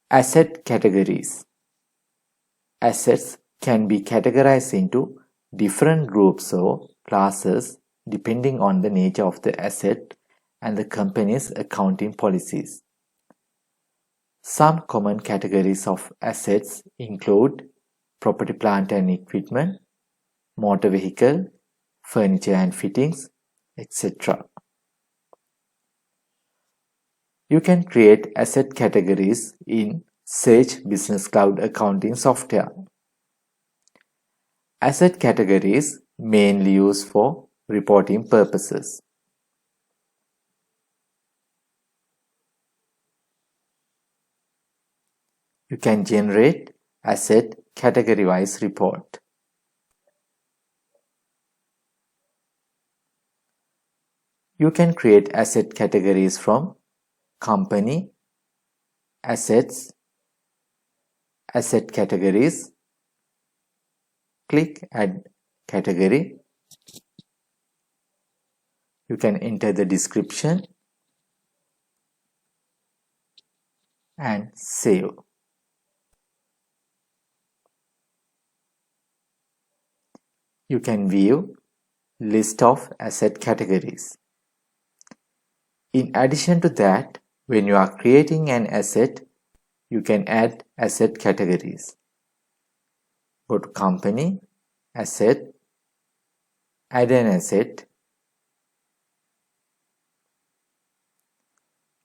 Asset categories. Assets can be categorized into different groups or classes depending on the nature of the asset and the company's accounting policies. Some common categories of assets include property, plant and equipment, motor vehicle, furniture and fittings, etc. You can create asset categories in Sage Business Cloud accounting software. Asset categories mainly used for reporting purposes. You can generate asset category-wise report. You can create asset categories from company, assets, asset categories. Click Add Category. You can enter the description and save. You can view list of asset categories. In addition to that, when you are creating an asset, you can add asset categories. Go to Company, Asset, add an asset.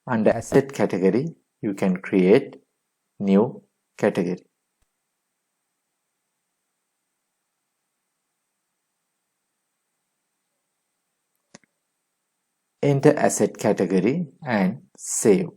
Under Asset category, you can create new category. Enter asset category and save.